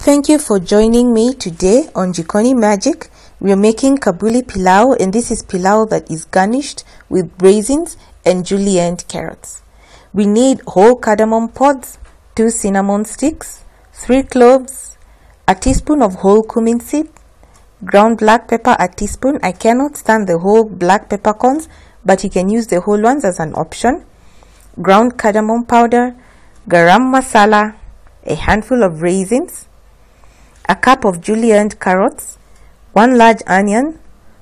Thank you for joining me today on Jikoni Magic. We are making Kabuli Pilau, and this is Pilau that is garnished with raisins and julienned carrots. We need whole cardamom pods, 2 cinnamon sticks, 3 cloves, a teaspoon of whole cumin seed, ground black pepper a teaspoon. I cannot stand the whole black peppercorns, but you can use the whole ones as an option. Ground cardamom powder, garam masala, a handful of raisins, a cup of julienned carrots, 1 large onion,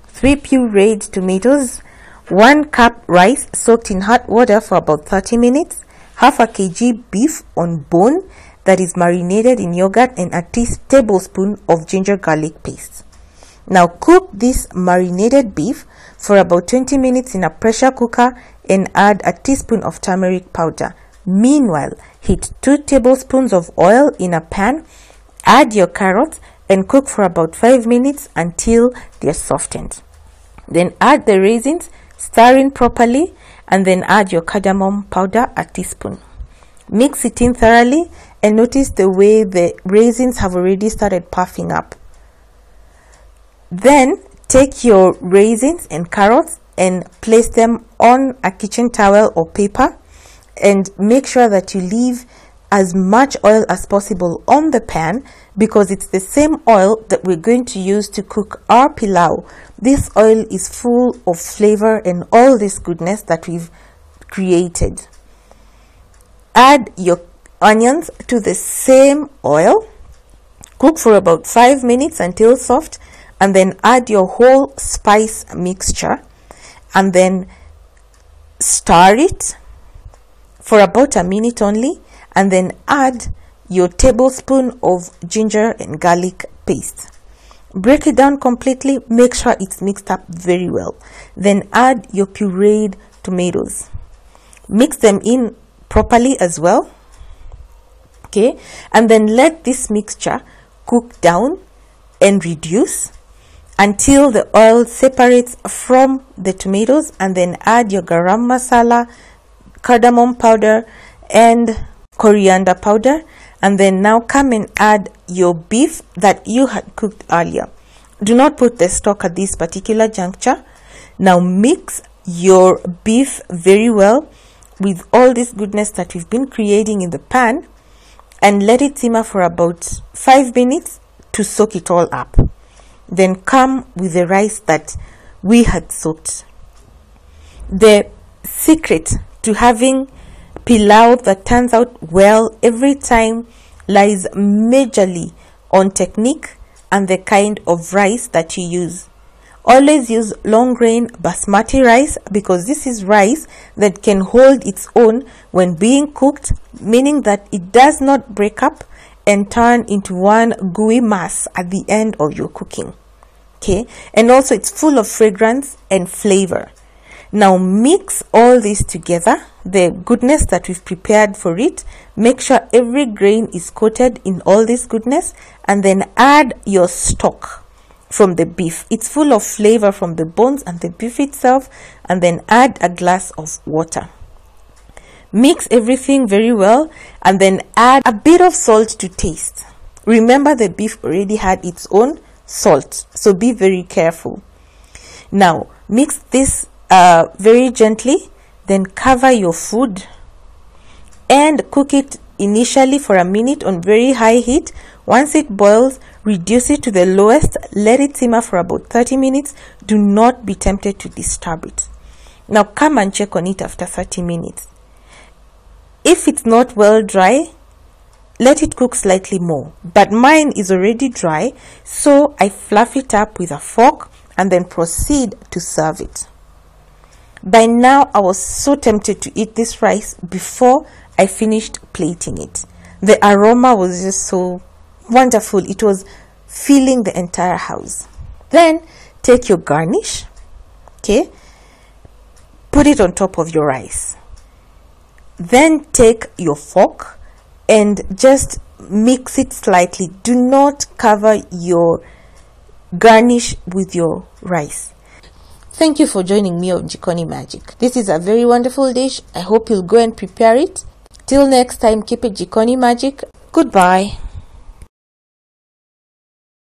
3 pureed tomatoes, 1 cup rice soaked in hot water for about 30 minutes, half a kg beef on bone that is marinated in yogurt, and a tablespoon of ginger garlic paste. Now cook this marinated beef for about 20 minutes in a pressure cooker and add a teaspoon of turmeric powder. Meanwhile, heat 2 tablespoons of oil in a pan, add your carrots and cook for about 5 minutes until they are softened. Then add the raisins, stir in properly, and then add your cardamom powder a teaspoon. Mix it in thoroughly and notice the way the raisins have already started puffing up. Then take your raisins and carrots and place them on a kitchen towel or paper, and make sure that you leave as much oil as possible on the pan, because it's the same oil that we're going to use to cook our pilau. This oil is full of flavor and all this goodness that we've created. Add your onions to the same oil, cook for about 5 minutes until soft, and then add your whole spice mixture and then stir it for about a minute only, and then add your tablespoon of ginger and garlic paste. Break it down completely, make sure it's mixed up very well. Then add your pureed tomatoes. Mix them in properly as well. Okay, and then let this mixture cook down and reduce until the oil separates from the tomatoes, and then add your garam masala, cardamom powder and coriander powder, and then now come and add your beef that you had cooked earlier. Do not put the stock at this particular juncture. Now mix your beef very well with all this goodness that we've been creating in the pan, and let it simmer for about 5 minutes to soak it all up. Then come with the rice that we had soaked. The secret to having pilau that turns out well every time lies majorly on technique and the kind of rice that you use. Always use long grain basmati rice, because this is rice that can hold its own when being cooked, meaning that it does not break up and turn into one gooey mass at the end of your cooking. Okay, and also it's full of fragrance and flavor. Now mix all this together, the goodness that we've prepared for it. Make sure every grain is coated in all this goodness, and then add your stock from the beef. It's full of flavor from the bones and the beef itself, and then add a glass of water. Mix everything very well, and then add a bit of salt to taste. Remember, the beef already had its own salt, so be very careful. Now mix this very gently, then cover your food and cook it initially for a minute on very high heat. Once it boils, reduce it to the lowest, let it simmer for about 30 minutes. Do not be tempted to disturb it. Now come and check on it after 30 minutes. If it's not well dry, let it cook slightly more, but mine is already dry, so I fluff it up with a fork and then proceed to serve it. By now, I was so tempted to eat this rice before I finished plating it. The aroma was just so wonderful. It was filling the entire house. Then take your garnish, okay, put it on top of your rice. Then take your fork and just mix it slightly. Do not cover your garnish with your rice. Thank you for joining me on Jikoni Magic. This is a very wonderful dish. I hope you'll go and prepare it. Till next time, keep it Jikoni Magic. Goodbye.